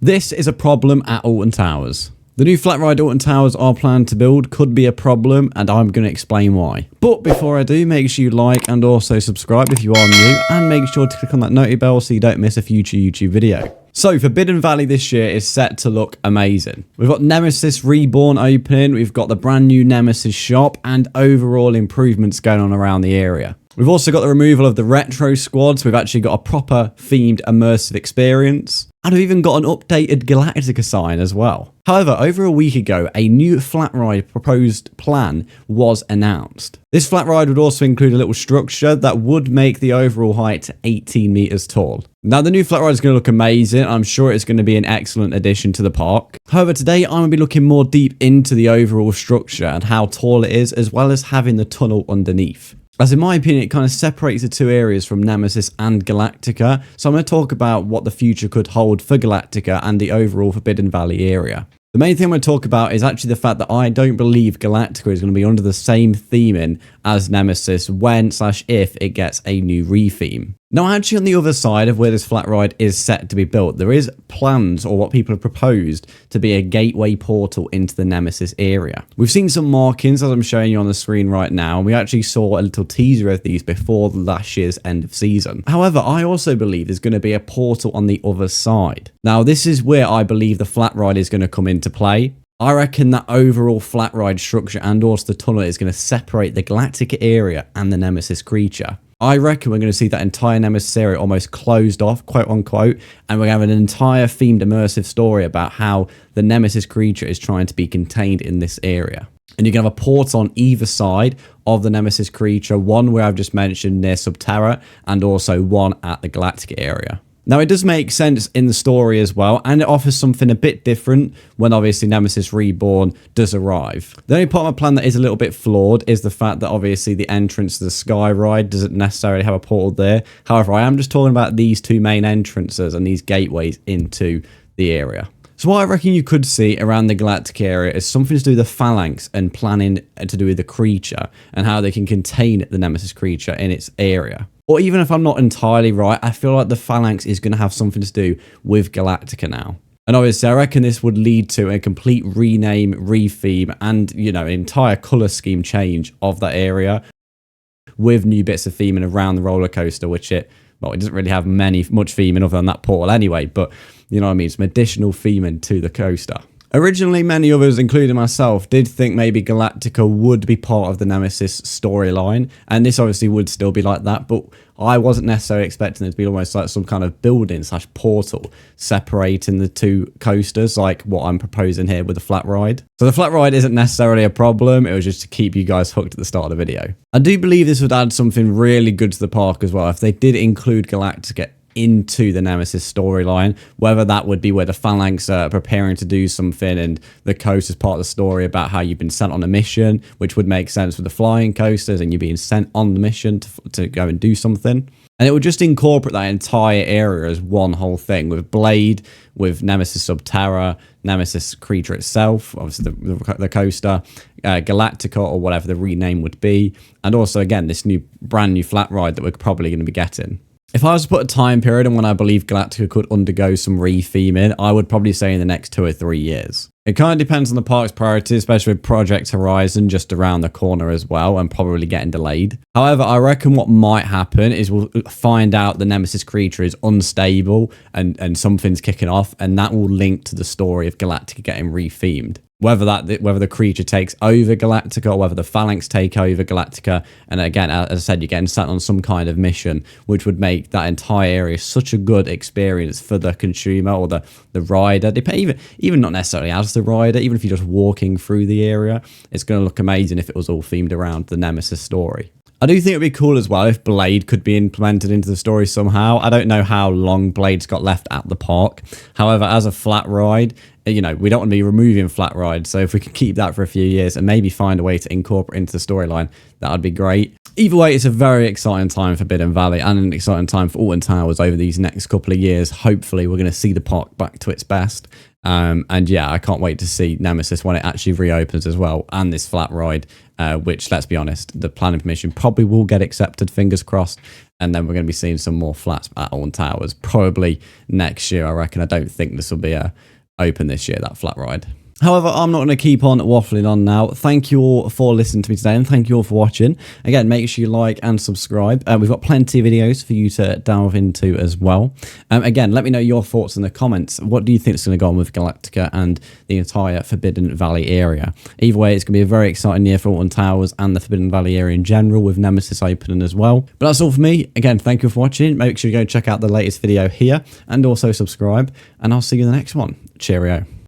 This is a problem at Alton Towers. The new flat ride Alton Towers are planned to build could be a problem, and I'm going to explain why. But before I do, make sure you like and also subscribe if you are new, and make sure to click on that noty bell so you don't miss a future YouTube video. So Forbidden Valley this year is set to look amazing. We've got Nemesis Reborn opening, we've got the brand new Nemesis shop, and overall improvements going on around the area. We've also got the removal of the retro squad, so we've actually got a proper themed immersive experience. And we've even got an updated Galactica sign as well. However, over a week ago, a new flat ride proposed plan was announced. This flat ride would also include a little structure that would make the overall height to 18 meters tall. Now, the new flat ride is going to look amazing. I'm sure it's going to be an excellent addition to the park. However, today I'm going to be looking more deep into the overall structure and how tall it is, as well as having the tunnel underneath. As in my opinion, it kind of separates the two areas from Nemesis and Galactica. So I'm going to talk about what the future could hold for Galactica and the overall Forbidden Valley area. The main thing I'm going to talk about is actually the fact that I don't believe Galactica is going to be under the same theming as Nemesis when/if it gets a new retheme. Now, actually on the other side of where this flat ride is set to be built, there is plans, or what people have proposed, to be a gateway portal into the Nemesis area. We've seen some markings, as I'm showing you on the screen right now, and we actually saw a little teaser of these before last year's end of season. However, I also believe there's going to be a portal on the other side. Now, this is where I believe the flat ride is going to come into play. I reckon that overall flat ride structure and also the tunnel is going to separate the Galactica area and the Nemesis creature. I reckon we're going to see that entire Nemesis area almost closed off, quote unquote, and we're going to have an entire themed immersive story about how the Nemesis creature is trying to be contained in this area. And you can have a port on either side of the Nemesis creature, one where I've just mentioned near Subterra, and also one at the Galactica area. Now, it does make sense in the story as well, and it offers something a bit different when obviously Nemesis Reborn does arrive. The only part of my plan that is a little bit flawed is the fact that obviously the entrance to the Sky Ride doesn't necessarily have a portal there. However, I am just talking about these two main entrances and these gateways into the area. So what I reckon you could see around the Galactic area is something to do with the Phalanx and planning to do with the creature and how they can contain the Nemesis creature in its area. Or even if I'm not entirely right, I feel like the Phalanx is going to have something to do with Galactica now. And obviously, I reckon this would lead to a complete rename, retheme, and, you know, an entire colour scheme change of that area with new bits of theming around the roller coaster, which it doesn't really have much theming other than that portal anyway, but, you know what I mean, some additional theming to the coaster. Originally, many others, including myself, did think maybe Galactica would be part of the Nemesis storyline, and this obviously would still be like that, but I wasn't necessarily expecting it to be almost like some kind of building/portal separating the two coasters, like what I'm proposing here with the flat ride. So the flat ride isn't necessarily a problem, it was just to keep you guys hooked at the start of the video. I do believe this would add something really good to the park as well if they did include Galactica into the Nemesis storyline, whether that would be where the Phalanx are preparing to do something and the coast is part of the story about how you've been sent on a mission, which would make sense with the flying coasters and you being sent on the mission to go and do something. And it would just incorporate that entire area as one whole thing with Blade, with Nemesis Subterra, Nemesis creature itself, obviously the coaster, Galactica or whatever the rename would be, and also again this brand new flat ride that we're probably going to be getting. If I was to put a time period on when I believe Galactica could undergo some retheming, I would probably say in the next 2 or 3 years. It kind of depends on the park's priorities, especially with Project Horizon just around the corner as well and probably getting delayed. However, I reckon what might happen is we'll find out the Nemesis creature is unstable and something's kicking off, and that will link to the story of Galactica getting rethemed. Whether the creature takes over Galactica or whether the Phalanx take over Galactica. And again, as I said, you're getting sent on some kind of mission, which would make that entire area such a good experience for the consumer or the rider. Even not necessarily as the rider, even if you're just walking through the area, it's going to look amazing if it was all themed around the Nemesis story. I do think it would be cool as well if Blade could be implemented into the story somehow. I don't know how long Blade's got left at the park. However, as a flat ride, you know, we don't want to be removing flat rides. So if we could keep that for a few years and maybe find a way to incorporate into the storyline, that would be great. Either way, it's a very exciting time for Forbidden Valley and an exciting time for Alton Towers over these next couple of years. Hopefully, we're going to see the park back to its best. And yeah, I can't wait to see Nemesis when it actually reopens as well, and this flat ride which, let's be honest, the planning permission probably will get accepted, fingers crossed, and then we're going to be seeing some more flats at Alton Towers probably next year, I reckon. I don't think this will be open this year, that flat ride. However, I'm not going to keep on waffling on now. Thank you all for listening to me today, and thank you all for watching. Again, make sure you like and subscribe. We've got plenty of videos for you to delve into as well. Again, let me know your thoughts in the comments. What do you think is going to go on with Galactica and the entire Forbidden Valley area? Either way, it's going to be a very exciting year for Alton Towers and the Forbidden Valley area in general, with Nemesis opening as well. But that's all for me. Again, thank you for watching. Make sure you go check out the latest video here and also subscribe, and I'll see you in the next one. Cheerio.